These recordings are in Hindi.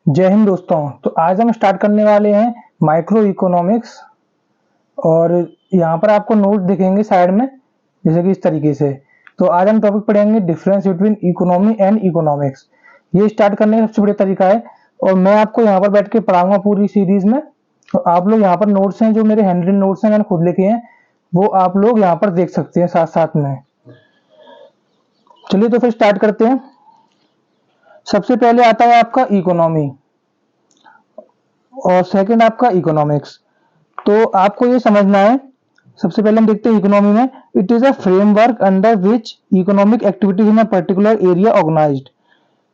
जय हिंद दोस्तों। तो आज हम स्टार्ट करने वाले हैं माइक्रो इकोनॉमिक्स। और यहाँ पर आपको नोट दिखेंगे साइड में, जैसे कि इस तरीके से। तो आज हम टॉपिक पढ़ेंगे difference between economy and economics. ये स्टार्ट करने का सबसे बढ़िया तरीका है और मैं आपको यहाँ पर बैठ के पढ़ाऊंगा पूरी सीरीज में। तो आप लोग यहाँ पर नोट्स हैं, जो मेरे हैंडरिटन नोट्स हैं, मैंने खुद लिखे हैं, वो आप लोग यहाँ पर देख सकते हैं साथ साथ में। चलिए तो फिर स्टार्ट करते हैं। सबसे पहले आता है आपका इकोनॉमी और सेकंड आपका इकोनॉमिक्स। तो आपको ये समझना है, सबसे पहले हम देखते हैं इकोनॉमी में। It is a framework under which economic activities in a particular area organised.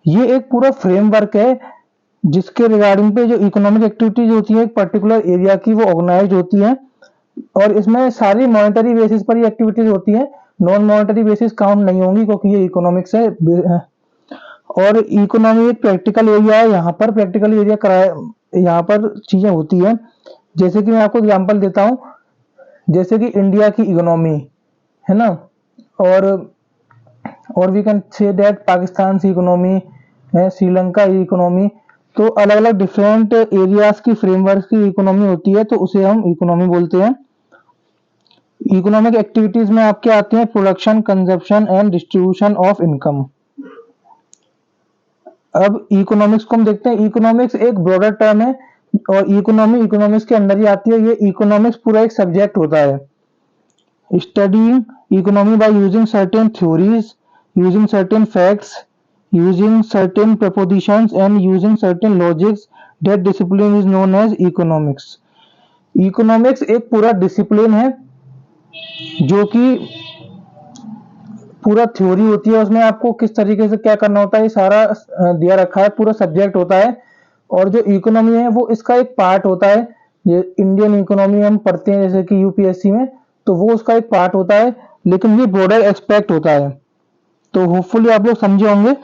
ये एक पूरा फ्रेमवर्क है जिसके रिगार्डिंग पे जो इकोनॉमिक एक्टिविटीज होती है एक पर्टिकुलर एरिया की, वो ऑर्गेनाइज होती है। और इसमें सारी मॉनेटरी बेसिस पर ये एक्टिविटीज होती है, नॉन मॉनेटरी बेसिस काउंट नहीं होंगी क्योंकि ये इकोनॉमिक्स है। और इकोनॉमी एक प्रैक्टिकल एरिया है। यहाँ पर प्रैक्टिकल एरिया कराया, यहाँ पर चीजें होती है। जैसे कि मैं आपको एग्जांपल देता हूँ, जैसे कि इंडिया की इकोनॉमी है ना, और we can say that Pakistan की इकोनॉमी है, श्रीलंका की इकोनॉमी। तो अलग अलग डिफरेंट एरियाज की फ्रेमवर्क की इकोनॉमी होती है, तो उसे हम इकोनॉमी बोलते हैं। इकोनॉमिक एक्टिविटीज में आपके आते हैं production, consumption and distribution of income. अब इकोनॉमिक्स को हम देखते हैं। इकोनॉमिक्स एक ब्रॉडर टर्म है और इकोनॉमी इकोनॉमिक्स के अंदर ही आती है। ये इकोनॉमिक्स पूरा एक सब्जेक्ट होता है। Studying economy by using certain theories, using certain facts, using certain propositions and using certain logics, that discipline is known as economics. Economics एक पूरा डिसिप्लिन है जो कि पूरा थ्योरी होती है, उसमें आपको किस तरीके से क्या करना होता है ये सारा दिया रखा है, पूरा सब्जेक्ट होता है। और जो इकोनॉमी है वो इसका एक पार्ट होता है। ये इंडियन इकोनॉमी हम पढ़ते हैं जैसे कि यूपीएससी में, तो वो उसका एक पार्ट होता है, लेकिन ये ब्रॉडर एस्पेक्ट होता है। तो होपफुली आप लोग समझे होंगे।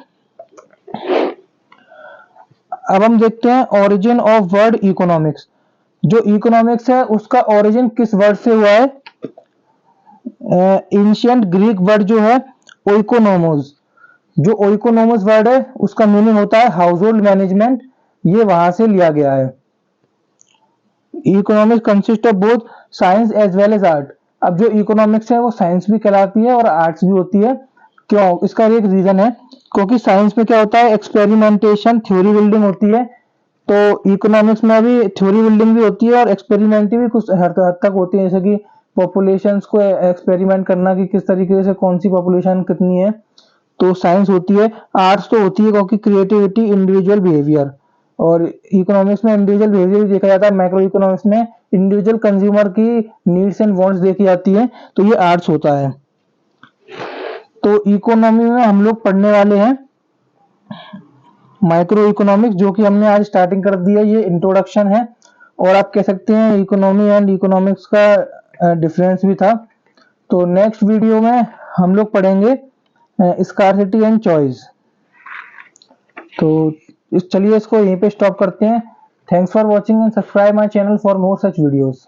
अब हम देखते हैं ओरिजिन ऑफ वर्ड इकोनॉमिक्स। जो इकोनॉमिक्स है उसका ओरिजिन किस वर्ड से हुआ है? एंशिएंट ग्रीक वर्ड जो है ओइकोनोमोस। जो ओइकोनोमोस वर्ड है उसका मीनिंग होता है हाउस होल्ड मैनेजमेंट। ये वहां से लिया गया है। Economics consist of both science as well as art. अब जो इकोनॉमिक्स है वो साइंस भी कहलाती है और आर्ट्स भी होती है। क्यों? इसका एक रीजन है, क्योंकि साइंस में क्या होता है, एक्सपेरिमेंटेशन, थ्योरी बिल्डिंग होती है। तो इकोनॉमिक्स में भी थ्योरी बिल्डिंग भी होती है और एक्सपेरिमेंट भी कुछ हद तक होती है, जैसे कि पॉपुलेशंस को एक्सपेरिमेंट करना कि किस तरीके से कौन सी पॉपुलेशन कितनी है, तो साइंस होती है। आर्ट्स तो होती है क्योंकि क्रिएटिविटी, इंडिविजुअल बिहेवियर। और इकोनॉमिक्स में इंडिविजुअल बिहेवियर भी देखा जाता है। माइक्रो इकोनॉमिक्स में इंडिविजुअल कंज्यूमर की नीड्स एंड वांट्स देखी जाती है, तो ये आर्ट्स होता है। तो इकोनॉमी में हम लोग पढ़ने वाले हैं माइक्रो इकोनॉमिक्स, जो कि हमने आज स्टार्टिंग कर दी है। ये इंट्रोडक्शन है और आप कह सकते हैं इकोनॉमी एंड इकोनॉमिक्स का डिफरेंस भी था। तो नेक्स्ट वीडियो में हम लोग पढ़ेंगे स्कार्सिटी एंड चॉइस। तो चलिए इसको यहीं पे स्टॉप करते हैं। Thanks for watching and subscribe my channel for more such videos.